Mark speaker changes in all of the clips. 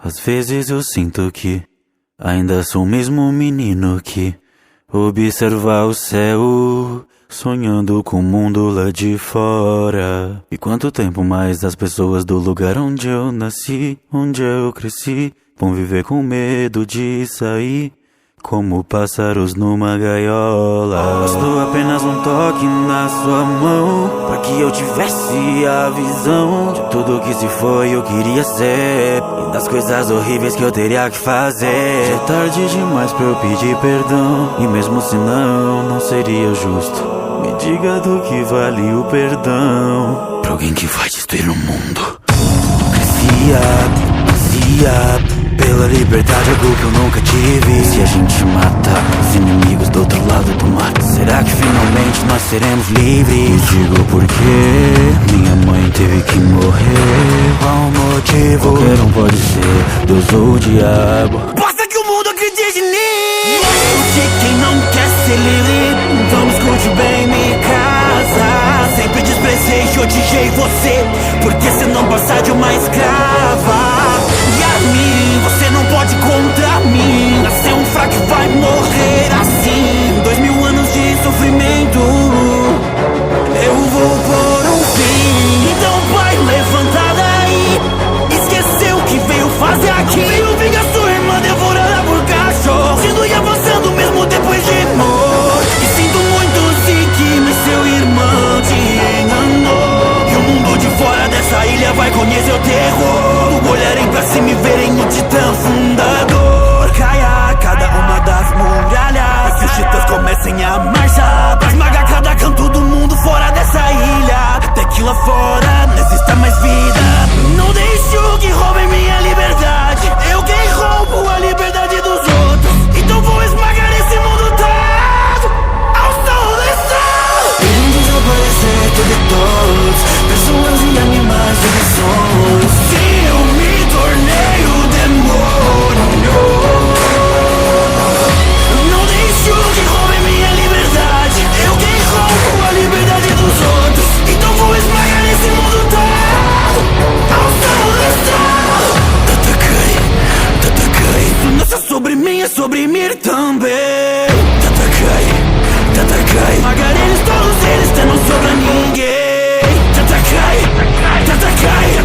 Speaker 1: Às vezes eu sinto que ainda sou o mesmo menino que observa o céu, sonhando com o mundo lá de fora. E quanto tempo mais as pessoas do lugar onde eu nasci, onde eu cresci, vão viver com medo de sair como pássaros numa gaiola. Bastou apenas um toque na sua mão pra que eu tivesse a visão de tudo que se foi eu queria ser e das coisas horríveis que eu teria que fazer. Já é tarde demais pra eu pedir perdão, e mesmo se não seria justo. Me diga do que vale o perdão pra alguém que vai destruir o mundo. Crescia pela liberdade, algo que eu nunca tive. Se a gente matar os inimigos do outro lado do mar, será que finalmente nós seremos livres? Me digo por quê minha mãe teve que morrer. Qual o motivo? Qualquer um pode ser Deus ou o diabo. Basta que o mundo acredite em mim. Você quem não quer ser livre, então me escute bem, me casa. Sempre desprezei e odiei você, porque você não passa de uma escrava. E a mim, você não pode contra mim. Nasceu um fraco e vai morrer assim. 2000 anos de sofrimento eu vou pôr um fim. Então vai, levanta daí. Esqueceu o que veio fazer aqui. Veio vingar sua irmã devorada por cachorro, sendo e avançando mesmo depois de morto. E sinto muito se que mas seu irmão te enganou. E o mundo de fora dessa ilha vai conhecer o terror. Olharem pra cima e verem o titã fundador. Caia cada uma das muralhas, que os titãs comecem a marchar pra esmagar cada canto do mundo fora dessa ilha, até que lá fora não exista mais vida. Não deixo que roubem minha liberdade. Eu quem roubo a liberdade dos outros, então vou esmagar esse mundo todo ao som do sol. Irem desaparecer tudo e todos, pessoas e animais e versões. Se eu me tornei o demônio, não deixo que roubem minha liberdade. Eu quem roubo a liberdade dos outros, então vou esmagar esse mundo todo ao som do sol. Tatakai, isso não é só sobre mim, é sobre mim também. Tatakai, esmagar eles todos, eles que não sobra ninguém. Tatakai,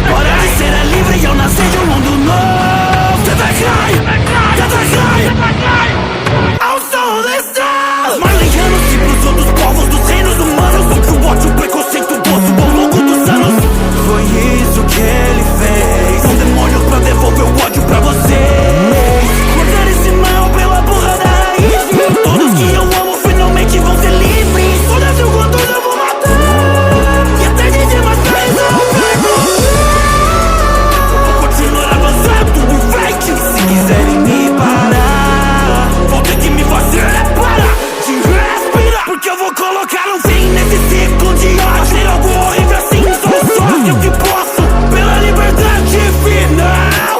Speaker 1: bora de ser livre e eu nascer de um mundo novo. Tatakai, ao som do sol. Os marleyanos e pros outros povos dos reinos humanos, o que o ódio, o preconceito, o poço ao longo dos anos. Foi isso que ele fez, um demônio pra devolver o ódio pra vocês. Cortar esse mal pela porra da raiz. Todos que eu amo finalmente vão ser livres. Todas eu gosto, eu vou matar. E é tarde demais pra resolver. Vou continuar avançando em frente. Se quiserem me parar, vão ter que me fazer parar de respirar, porque eu vou colocar um fim nesse ciclo de ódio. Fazer algo horrível assim, sou só eu que posso, pela liberdade final.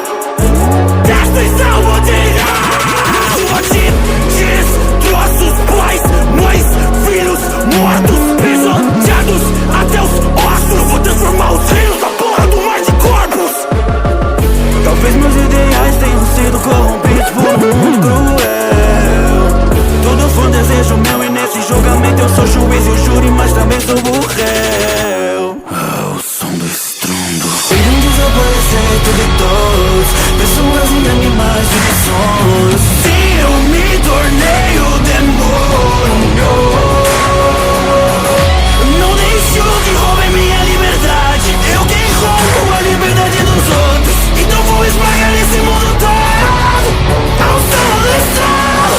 Speaker 1: Destruição vou tirar. Destroços, pais, mães, filhos, mortos, pisoteados até os ossos. Vou transformar os rios na porra do mar de corpos. Talvez meus ideais tenham sido corrompidos por um mundo cruel. Tudo foi um desejo meu e nesse julgamento eu sou juiz e o júri, mas também sou o réu. O som do estrondo. Irem desaparecer tudo e todos, pessoas e animais e versões. Se eu me tornei o demônio, não deixo que roubem minha liberdade. Eu quem roubo a liberdade dos outros, então vou esmagar esse mundo todo ao som do sol.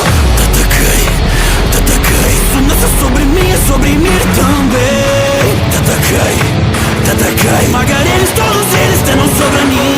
Speaker 1: Tatakai, isso não é só sobre mim, é sobre mim também. Tatakai, esmagar eles todos, eles que não sobra ninguém.